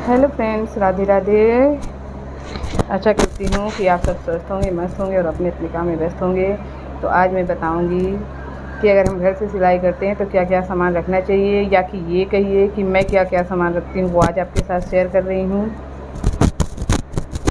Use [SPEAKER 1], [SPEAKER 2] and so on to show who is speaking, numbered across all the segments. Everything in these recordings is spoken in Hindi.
[SPEAKER 1] Hello friends, Radhe Radhe. आशा करती हूँ कि आप सब स्वस्थ होंगे, मस्त होंगे और अपने अपने काम में व्यस्त होंगे। तो आज मैं बताऊँगी कि अगर हम घर से सिलाई करते हैं तो क्या क्या सामान रखना चाहिए, या कि ये कहिए कि मैं क्या क्या सामान रखती हूँ, वो आज आपके साथ शेयर कर रही हूँ।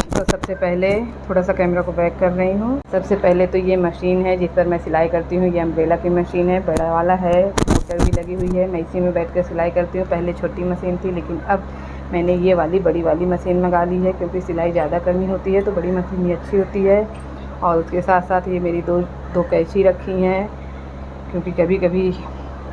[SPEAKER 1] तो सबसे पहले थोड़ा सा कैमरा को बैक कर रही हूँ। सबसे पहले तो ये मशीन है जिस पर मैं सिलाई करती हूँ। ये अम्ब्रेला की मशीन है, बड़ा वाला है, मोटर भी लगी हुई है। मैं इसी में बैठ कर सिलाई करती हूँ। पहले छोटी मशीन थी, लेकिन अब मैंने ये वाली बड़ी वाली मशीन मंगा ली है, क्योंकि सिलाई ज़्यादा करनी होती है तो बड़ी मशीन ही अच्छी होती है। और उसके साथ साथ ये मेरी दो कैंची रखी हैं, क्योंकि कभी कभी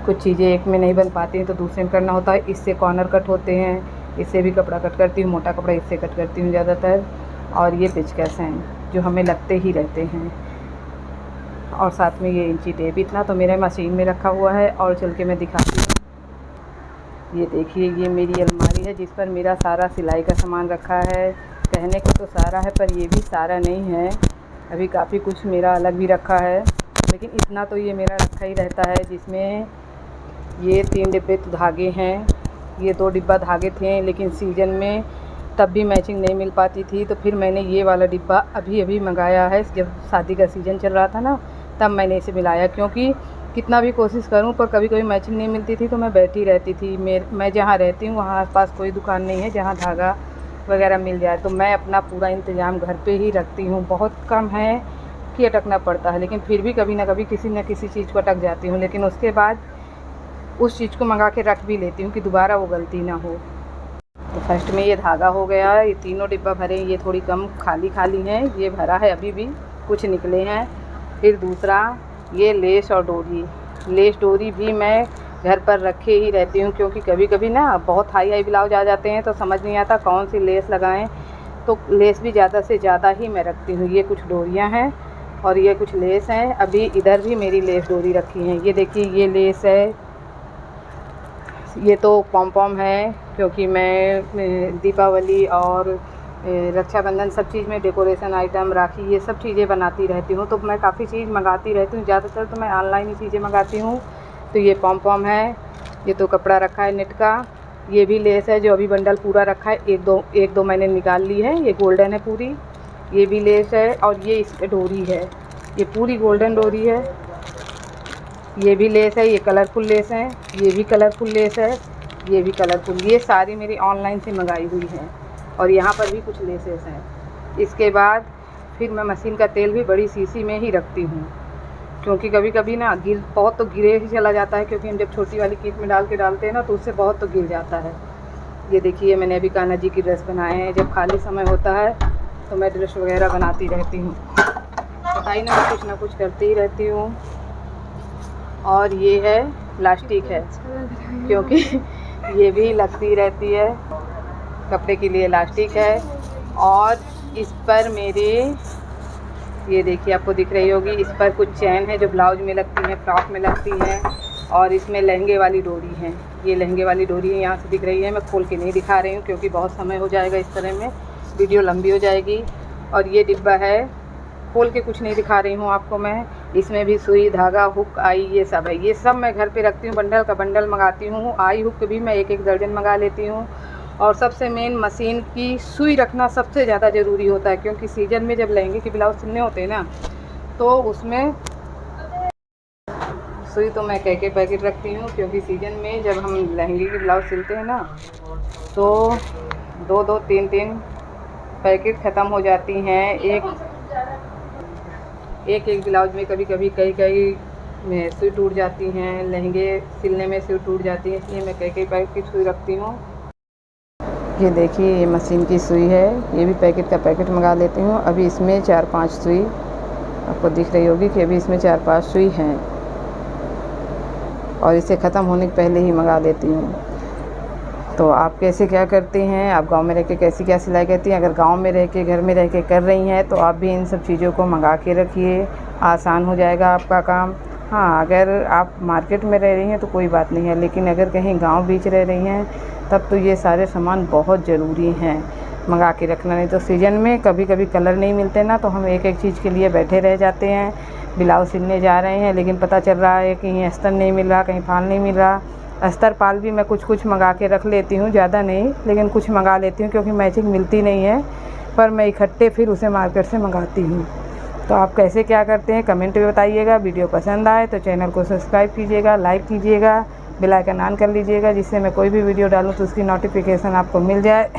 [SPEAKER 1] कुछ चीज़ें एक में नहीं बन पाती हैं तो दूसरे में करना होता है। इससे कॉर्नर कट होते हैं, इससे भी कपड़ा कट करती हूँ, मोटा कपड़ा इससे कट करती हूँ ज़्यादातर। और ये पेचकस हैं जो हमें लगते ही रहते हैं, और साथ में ये इंची टेप। इतना तो मेरे मशीन में रखा हुआ है। और चल के मैं दिखाती हूँ। ये देखिए, ये मेरी अलमारी है जिस पर मेरा सारा सिलाई का सामान रखा है। कहने को तो सारा है, पर ये भी सारा नहीं है, अभी काफ़ी कुछ मेरा अलग भी रखा है। लेकिन इतना तो ये मेरा रखा ही रहता है, जिसमें ये 3 डिब्बे तो धागे हैं। ये 2 डिब्बा धागे थे, लेकिन सीजन में तब भी मैचिंग नहीं मिल पाती थी, तो फिर मैंने ये वाला डिब्बा अभी मंगाया है। जब शादी का सीज़न चल रहा था ना, तब मैंने इसे मिलाया, क्योंकि कितना भी कोशिश करूं पर कभी कभी मैचिंग नहीं मिलती थी तो मैं बैठी रहती थी। मैं जहां रहती हूं वहां आसपास कोई दुकान नहीं है जहां धागा वगैरह मिल जाए, तो मैं अपना पूरा इंतज़ाम घर पे ही रखती हूँ। बहुत कम है कि अटकना पड़ता है, लेकिन फिर भी कभी ना कभी किसी न किसी चीज़ को अटक जाती हूँ। लेकिन उसके बाद उस चीज़ को मंगा के रख भी लेती हूँ कि दोबारा वो गलती ना हो। तो फर्स्ट में ये धागा हो गया, ये तीनों डिब्बा भरे। ये थोड़ी कम खाली हैं, ये भरा है, अभी भी कुछ निकले हैं। फिर दूसरा ये लेस और डोरी। लेस डोरी भी मैं घर पर रखे ही रहती हूँ, क्योंकि कभी कभी ना बहुत हाई ब्लाउज आ जाते हैं तो समझ नहीं आता कौन सी लेस लगाएं, तो लेस भी ज़्यादा से ज़्यादा ही मैं रखती हूँ। ये कुछ डोरियाँ हैं और ये कुछ लेस हैं। अभी इधर भी मेरी लेस डोरी रखी हैं। ये देखिए, ये लेस है, ये तो पॉम है, क्योंकि मैं दीपावली और रक्षाबंधन सब चीज़ में डेकोरेशन आइटम, राखी, ये सब चीज़ें बनाती रहती हूँ, तो मैं काफ़ी चीज़ मंगाती रहती हूँ। ज़्यादातर तो मैं ऑनलाइन ही चीज़ें मंगाती हूँ। तो ये पॉम है, ये तो कपड़ा रखा है नेट का। ये भी लेस है जो अभी बंडल पूरा रखा है, एक दो मैंने निकाल ली है। ये गोल्डन है पूरी, ये भी लेस है। और ये इस पर डोरी है, ये पूरी गोल्डन डोरी है। ये भी लेस है, ये कलरफुल लेस है, ये भी कलरफुल लेस है, ये भी कलरफुल। ये सारी मेरी ऑनलाइन से मंगाई हुई हैं। और यहाँ पर भी कुछ लेसेस हैं। इसके बाद फिर मैं मशीन का तेल भी बड़ी शीशी में ही रखती हूँ, क्योंकि कभी कभी ना बहुत तो गिरे ही चला जाता है, क्योंकि हम जब छोटी वाली किट में डाल के डालते हैं ना तो उससे बहुत तो गिर जाता है। ये देखिए, मैंने अभी कान्हा जी की ड्रेस बनाए हैं। जब खाली समय होता है तो मैं ड्रेस वगैरह बनाती रहती हूँ, बताइए ना कुछ करती ही रहती हूँ। और ये है प्लास्टिक है, क्योंकि ये भी लगती रहती है, कपड़े के लिए इलास्टिक है। और इस पर मेरे, ये देखिए आपको दिख रही होगी, इस पर कुछ चैन है जो ब्लाउज में लगती है, फ्रॉक में लगती है। और इसमें लहंगे वाली डोरी है, ये लहंगे वाली डोरी है, यहाँ से दिख रही है। मैं खोल के नहीं दिखा रही हूँ क्योंकि बहुत समय हो जाएगा, इस तरह में वीडियो लंबी हो जाएगी। और ये डिब्बा है, खोल के कुछ नहीं दिखा रही हूँ आपको मैं। इसमें भी सुई, धागा, हुक, आई, ये सब है। ये सब मैं घर पे रखती हूँ, बंडल का बंडल मंगाती हूँ। आई हुक भी मैं एक दर्जन मंगा लेती हूँ। और सबसे मेन, मशीन की सुई रखना सबसे ज़्यादा ज़रूरी होता है, क्योंकि सीजन में जब लहंगे के ब्लाउज सिलने होते हैं ना, तो उसमें सुई तो मैं कह के पैकेट रखती हूँ, क्योंकि सीजन में जब हम लहंगे के ब्लाउज सिलते हैं ना, तो 2-3 पैकेट ख़त्म हो जाती हैं। एक ब्लाउज में कभी कई में सुई टूट जाती हैं, लहंगे सिलने में सुई टूट जाती है, इसलिए मैं कई पैकेट सुई रखती हूँ। ये देखिए, ये मशीन की सुई है, ये भी पैकेट का पैकेट मंगा लेती हूँ। अभी इसमें 4-5 सुई आपको दिख रही होगी कि अभी इसमें 4-5 सुई हैं, और इसे ख़त्म होने के पहले ही मंगा देती हूँ। तो आप कैसे क्या करते हैं, आप गांव में रह के कैसी क्या सिलाई करती हैं? अगर गांव में रह के, घर में रह के कर रही हैं तो आप भी इन सब चीज़ों को मंगा के रखिए, आसान हो जाएगा आपका काम। हाँ, अगर आप मार्केट में रह रही हैं तो कोई बात नहीं है, लेकिन अगर कहीं गांव बीच रह रही हैं तब तो ये सारे सामान बहुत ज़रूरी हैं मंगा के रखना। नहीं तो सीजन में कभी कभी कलर नहीं मिलते ना, तो हम एक चीज़ के लिए बैठे रह जाते हैं। ब्लाउज सिलने जा रहे हैं, लेकिन पता चल रहा है कहीं अस्तर नहीं मिल रहा, कहीं फाल नहीं मिल रहा, अस्तर पाल भी मैं कुछ कुछ मंगा के रख लेती हूँ, ज़्यादा नहीं लेकिन कुछ मंगा लेती हूँ क्योंकि मैचिंग मिलती नहीं है, पर मैं इकट्ठे फिर उसे मार्केट से मंगाती हूँ। तो आप कैसे क्या करते हैं कमेंट में बताइएगा। वीडियो पसंद आए तो चैनल को सब्सक्राइब कीजिएगा, लाइक कीजिएगा, बेल आइकन ऑन कर लीजिएगा, जिससे मैं कोई भी वीडियो डालूँ तो उसकी नोटिफिकेशन आपको मिल जाए।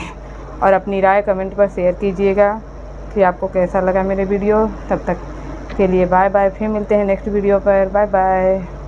[SPEAKER 1] और अपनी राय कमेंट पर शेयर कीजिएगा कि आपको कैसा लगा मेरे वीडियो। तब तक के लिए बाय बाय, फिर मिलते हैं नेक्स्ट वीडियो पर। Bye bye.